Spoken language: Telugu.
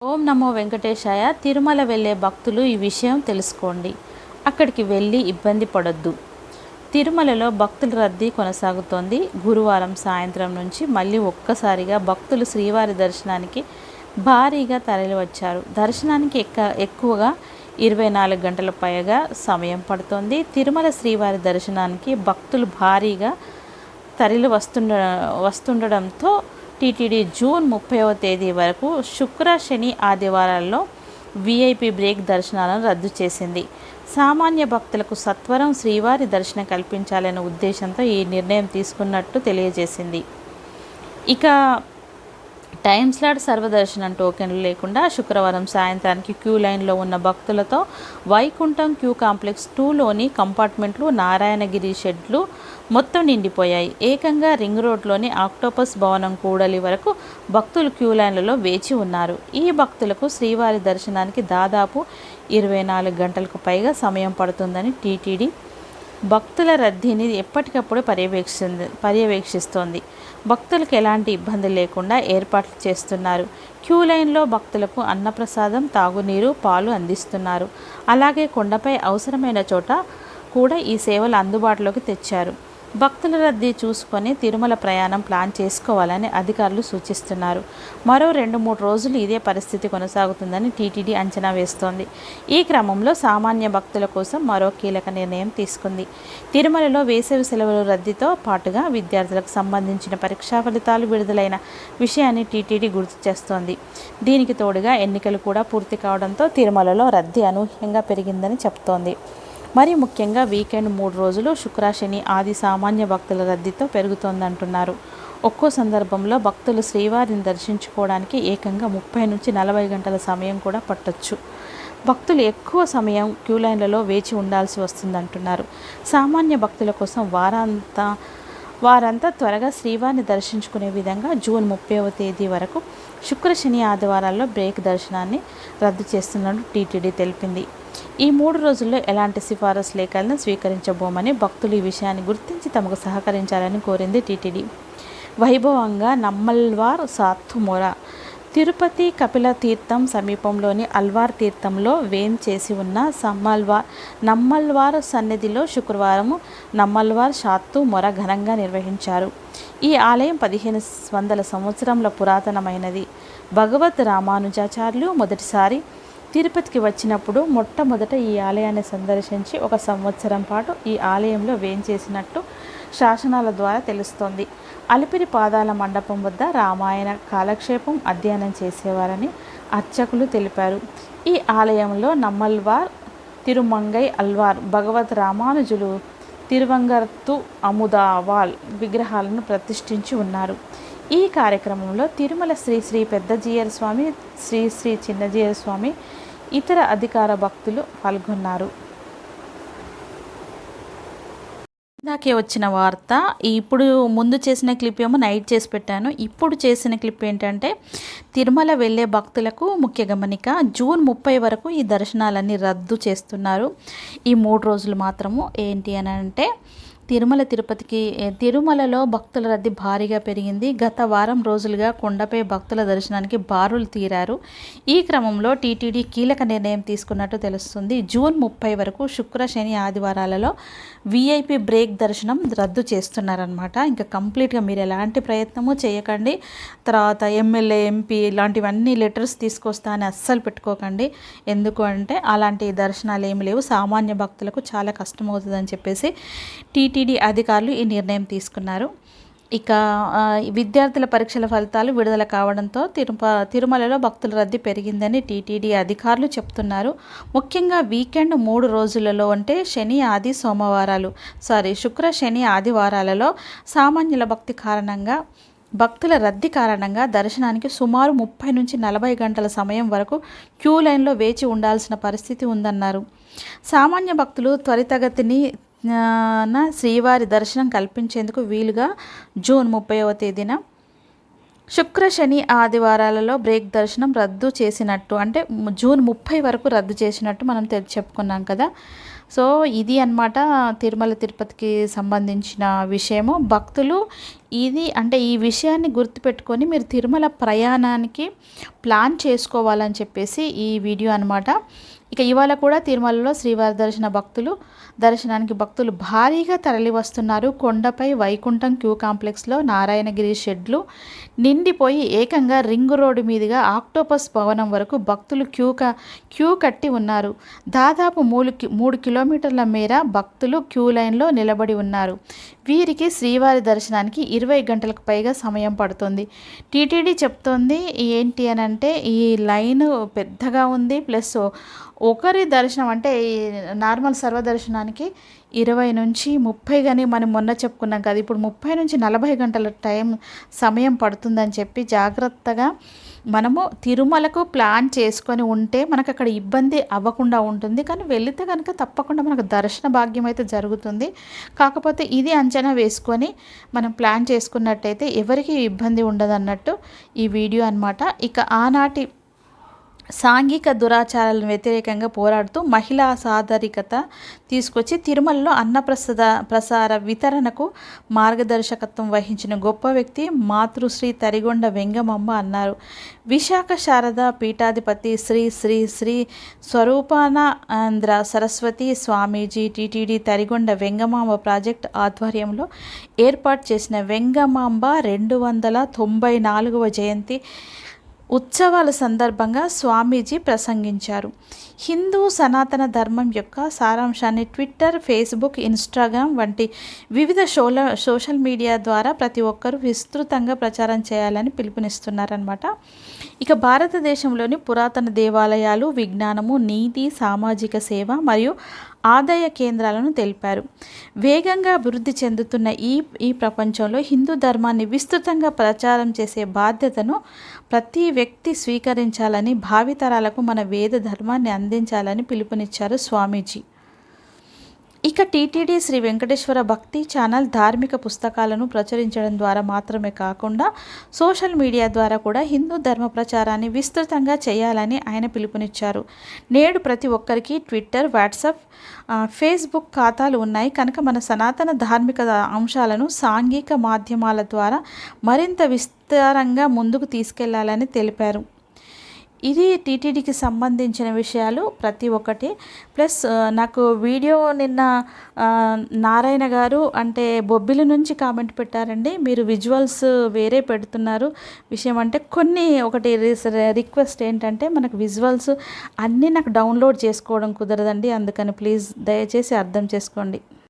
ఓం నమో వెంకటేశాయ. తిరుమల వెళ్ళే భక్తులు ఈ విషయం తెలుసుకోండి. అక్కడికి వెళ్ళి ఇబ్బంది పడొద్దు. తిరుమలలో భక్తుల రద్దీ కొనసాగుతోంది. గురువారం సాయంత్రం నుంచి మళ్ళీ ఒక్కసారిగా భక్తులు శ్రీవారి దర్శనానికి భారీగా తరలివచ్చారు. దర్శనానికి ఎక్కువగా 24 గంటల పైగా సమయం పడుతోంది. తిరుమల శ్రీవారి దర్శనానికి భక్తులు భారీగా తరలి వస్తుండడంతో టీటీడీ జూన్ 30వ తేదీ వరకు శుక్ర, శని, ఆదివారాల్లో వీఐపీ బ్రేక్ దర్శనాలను రద్దు చేసింది. సామాన్య భక్తులకు సత్వరం శ్రీవారి దర్శనం కల్పించాలనే ఉద్దేశంతో ఈ నిర్ణయం తీసుకున్నట్టు తెలియజేసింది. ఇక టైమ్ స్లాట్ సర్వదర్శనం టోకెన్లు లేకుండా శుక్రవారం సాయంత్రానికి క్యూ లైన్లో ఉన్న భక్తులతో వైకుంఠం క్యూ కాంప్లెక్స్ 2లోని కంపార్ట్మెంట్లు, నారాయణగిరి షెడ్లు మొత్తం నిండిపోయాయి. ఏకంగా రింగ్ రోడ్లోని ఆక్టోపస్ భవనం కూడలి వరకు భక్తులు క్యూ లైన్లలో వేచి ఉన్నారు. ఈ భక్తులకు శ్రీవారి దర్శనానికి దాదాపు 24 గంటలకు పైగా సమయం పడుతుందని టీటీడీ భక్తుల రద్దీని ఎప్పటికప్పుడు పర్యవేక్షిస్తోంది. భక్తులకు ఎలాంటి ఇబ్బంది లేకుండా ఏర్పాట్లు చేస్తున్నారు. క్యూ లైన్లో భక్తులకు అన్నప్రసాదం, తాగునీరు, పాలు అందిస్తున్నారు. అలాగే కొండపై అవసరమైన చోట కూడా ఈ సేవలు అందుబాటులోకి తెచ్చారు. భక్తుల రద్దీ చూసుకొని తిరుమల ప్రయాణం ప్లాన్ చేసుకోవాలని అధికారులు సూచిస్తున్నారు. మరో 2-3 రోజులు ఇదే పరిస్థితి కొనసాగుతుందని టీటీడీ అంచనా వేస్తోంది. ఈ క్రమంలో సామాన్య భక్తుల కోసం మరో కీలక నిర్ణయం తీసుకుంది. తిరుమలలో వేసవి సెలవుల రద్దీతో పాటుగా విద్యార్థులకు సంబంధించిన పరీక్షా ఫలితాలు విడుదలైన విషయాన్ని టీటీడీ గుర్తు చేస్తోంది. దీనికి తోడుగా ఎన్నికలు కూడా పూర్తి కావడంతో తిరుమలలో రద్దీ అనూహ్యంగా పెరిగిందని చెప్తోంది. మరి ముఖ్యంగా వీకెండ్ 3 రోజులు శుక్ర, శని, ఆది సామాన్య భక్తుల రద్దీతో పెరుగుతోందంటున్నారు. ఒక్కో సందర్భంలో భక్తులు శ్రీవారిని దర్శించుకోవడానికి ఏకంగా 30 నుంచి 40 గంటల సమయం కూడా పట్టొచ్చు. భక్తులు ఎక్కువ సమయం క్యూ లైన్లలో వేచి ఉండాల్సి వస్తుందంటున్నారు. సామాన్య భక్తుల కోసం వారంతా త్వరగా శ్రీవారిని దర్శించుకునే విధంగా జూన్ 30వ తేదీ వరకు శుక్ర, శని, ఆదివారాల్లో బ్రేక్ దర్శనాన్ని రద్దు చేస్తున్నట్టు టీటీడీ తెలిపింది. ఈ 3 రోజుల్లో ఎలాంటి సిఫారసు లేఖలను స్వీకరించబోమని భక్తులు ఈ విషయాన్ని గుర్తించి తమకు సహకరించాలని కోరింది టీటీడీ. వైభవంగా నమ్మల్వార్ సాత్తుమొర. తిరుపతి కపిల తీర్థం సమీపంలోని అల్వార్ తీర్థంలో వేంచేసి ఉన్న నమ్మల్వార్ సన్నిధిలో శుక్రవారం నమ్మల్వార్ షాత్తు మొర ఘనంగా నిర్వహించారు. ఈ ఆలయం 1500 సంవత్సరముల పురాతనమైనది. భగవద్ రామానుజాచార్యులు మొదటిసారి తిరుపతికి వచ్చినప్పుడు మొట్టమొదట ఈ ఆలయాన్ని సందర్శించి 1 సంవత్సరం పాటు ఈ ఆలయంలో వేంచేసినట్టు శాసనాల ద్వారా తెలుస్తోంది. అలిపిరి పాదాల మండపం వద్ద రామాయణ కాలక్షేపం అధ్యయనం చేసేవారని అర్చకులు తెలిపారు. ఈ ఆలయంలో నమ్మల్వార్, తిరుమంగై ఆళ్వార్, భగవద్ రామానుజులు, తిరువంగరత్తు అముదావాల్ విగ్రహాలను ప్రతిష్ఠించి ఉన్నారు. ఈ కార్యక్రమంలో తిరుమల శ్రీ శ్రీ పెద్దజీయర్ స్వామి, శ్రీ శ్రీ చిన్నజీయర్ స్వామి, ఇతర అధికార భక్తులు పాల్గొన్నారు. నాకే వచ్చిన వార్త. ఇప్పుడు ముందు చేసిన క్లిప్ ఏమో నైట్ చేసి పెట్టాను. ఇప్పుడు చేసిన క్లిప్ ఏంటంటే తిరుమల వెళ్ళే భక్తులకు ముఖ్య గమనిక. జూన్ 30 వరకు ఈ దర్శనాలన్నీ రద్దు చేస్తున్నారు. ఈ 3 రోజులు మాత్రము ఏంటి అని అంటే తిరుమలలో భక్తుల రద్దీ భారీగా పెరిగింది. గత వారం రోజులుగా కొండపై భక్తుల దర్శనానికి బారులు తీరారు. ఈ క్రమంలో టీటీడీ కీలక నిర్ణయం తీసుకున్నట్టు తెలుస్తుంది. జూన్ 30 వరకు శుక్ర, శని, ఆదివారాలలో వీఐపీ బ్రేక్ దర్శనం రద్దు చేస్తున్నారనమాట. ఇంకా కంప్లీట్గా మీరు ఎలాంటి ప్రయత్నము చేయకండి. తర్వాత ఎమ్మెల్యే, ఎంపీ ఇలాంటివన్నీ లెటర్స్ తీసుకొస్తా అని అస్సలు పెట్టుకోకండి. ఎందుకు అంటే అలాంటి దర్శనాలు ఏమి లేవు. సామాన్య భక్తులకు చాలా కష్టమవుతుందని చెప్పేసి టీటీడీ అధికారులు ఈ నిర్ణయం తీసుకున్నారు. ఇక విద్యార్థుల పరీక్షల ఫలితాలు విడుదల కావడంతో తిరుమలలో భక్తుల రద్దీ పెరిగిందని టీటీడీ అధికారులు చెప్తున్నారు. ముఖ్యంగా వీకెండ్ 3 రోజులలో అంటే శుక్ర, శని, ఆదివారాలలో సామాన్యుల భక్తుల రద్దీ కారణంగా దర్శనానికి సుమారు 30 నుంచి 40 గంటల సమయం వరకు క్యూ లైన్లో వేచి ఉండాల్సిన పరిస్థితి ఉందన్నారు. సామాన్య భక్తులు త్వరితగతిని శ్రీవారి దర్శనం కల్పించేందుకు వీలుగా జూన్ 30వ తేదీన శుక్ర, శని, ఆదివారాలలో బ్రేక్ దర్శనం రద్దు చేసినట్టు, అంటే జూన్ 30 వరకు రద్దు చేసినట్టు మనం చెప్పుకున్నాం కదా. సో ఇది అన్నమాట తిరుమల తిరుపతికి సంబంధించిన విషయము. భక్తులు ఇది అంటే ఈ విషయాన్ని గుర్తుపెట్టుకొని మీరు తిరుమల ప్రయాణానికి ప్లాన్ చేసుకోవాలని చెప్పేసి ఈ వీడియో అన్నమాట. ఇక ఇవాళ కూడా తిరుమలలో శ్రీవారి దర్శనానికి భక్తులు భారీగా తరలి వస్తున్నారు. కొండపై వైకుంఠం క్యూ కాంప్లెక్స్లో నారాయణగిరి షెడ్లు నిండిపోయి ఏకంగా రింగ్ రోడ్డు మీదుగా ఆక్టోపస్ భవనం వరకు భక్తులు క్యూ కట్టి ఉన్నారు. దాదాపు 3 కిలోమీటర్ల మేర భక్తులు క్యూ లైన్లో నిలబడి ఉన్నారు. వీరికి శ్రీవారి దర్శనానికి 20 గంటలకు పైగా సమయం పడుతుంది. టీటీడీ చెప్తోంది ఏంటి అని అంటే, ఈ లైన్ పెద్దగా ఉంది, ప్లస్ ఒకరి దర్శనం అంటే ఈ నార్మల్ సర్వదర్శనానికి 20 నుంచి 30 కానీ మనం మొన్న చెప్పుకున్నాం కదా, ఇప్పుడు 30 నుంచి 40 గంటల సమయం పడుతుందని చెప్పి జాగ్రత్తగా మనము తిరుమలకు ప్లాన్ చేసుకొని ఉంటే మనకు అక్కడ ఇబ్బంది అవ్వకుండా ఉంటుంది. కానీ వెళితే కనుక తప్పకుండా మనకు దర్శన భాగ్యం అయితే జరుగుతుంది. కాకపోతే ఇది అంచనా వేసుకొని మనం ప్లాన్ చేసుకున్నట్టయితే ఎవరికి ఇబ్బంది ఉండదు అన్నట్టు ఈ వీడియో అన్నమాట. ఇక ఆనాటి సాంఘిక దురాచారాలను వ్యతిరేకంగా పోరాడుతూ మహిళా సాదరికత తీసుకొచ్చి తిరుమలలో ప్రసార వితరణకు మార్గదర్శకత్వం వహించిన గొప్ప వ్యక్తి మాతృశ్రీ తరిగొండ వెంగమాంబ అన్నారు. విశాఖ శారద పీఠాధిపతి శ్రీ శ్రీ శ్రీ స్వరూపానంద సరస్వతి స్వామీజీ టీటీడీ తరిగొండ వెంగమాంబ ప్రాజెక్ట్ ఆధ్వర్యంలో ఏర్పాటు చేసిన వెంగమాంబ 294వ జయంతి ఉత్సవాల సందర్భంగా స్వామీజీ ప్రసంగించారు. హిందూ సనాతన ధర్మం యొక్క సారాంశాన్ని ట్విట్టర్, ఫేస్బుక్, ఇన్స్టాగ్రామ్ వంటి వివిధ సోషల్ మీడియా ద్వారా ప్రతి ఒక్కరూ విస్తృతంగా ప్రచారం చేయాలని పిలుపునిస్తున్నారన్నమాట. ఇక భారతదేశంలోని పురాతన దేవాలయాలు విజ్ఞానము, నీతి, సామాజిక సేవ మరియు ఆదాయ కేంద్రాలను తెలిపారు. వేగంగా అభివృద్ధి చెందుతున్న ఈ ప్రపంచంలో హిందూ ధర్మాన్ని విస్తృతంగా ప్రచారం చేసే బాధ్యతను ప్రతి వ్యక్తి స్వీకరించాలని, భావితరాలకు మన వేద ధర్మాన్ని అందించాలని పిలుపునిచ్చారు స్వామీజీ. ఇక టీటీడీ శ్రీ వెంకటేశ్వర భక్తి ఛానల్ ధార్మిక పుస్తకాలను ప్రచురించడం ద్వారా మాత్రమే కాకుండా సోషల్ మీడియా ద్వారా కూడా హిందూ ధర్మ ప్రచారాన్ని విస్తృతంగా చేయాలని ఆయన పిలుపునిచ్చారు. నేడు ప్రతి ఒక్కరికి ట్విట్టర్, వాట్సాప్, ఫేస్బుక్ ఖాతాలు ఉన్నాయి కనుక మన సనాతన ధార్మిక అంశాలను సాంఘిక మాధ్యమాల ద్వారా మరింత విస్తారంగా ముందుకు తీసుకెళ్లాలని తెలిపారు. ఇది టీటీడీకి సంబంధించిన విషయాలు ప్రతి ఒక్కటి. ప్లస్ నాకు వీడియో నిన్న నారాయణ గారు అంటే బొబ్బిలి నుంచి కామెంట్ పెట్టారండి, మీరు విజువల్స్ వేరే పెడుతున్నారు విషయం అంటే ఒకటి రిక్వెస్ట్ ఏంటంటే మనకు విజువల్స్ అన్నీ నాకు డౌన్లోడ్ చేసుకోవడం కుదరదండి, అందుకని ప్లీజ్ దయచేసి అర్థం చేసుకోండి.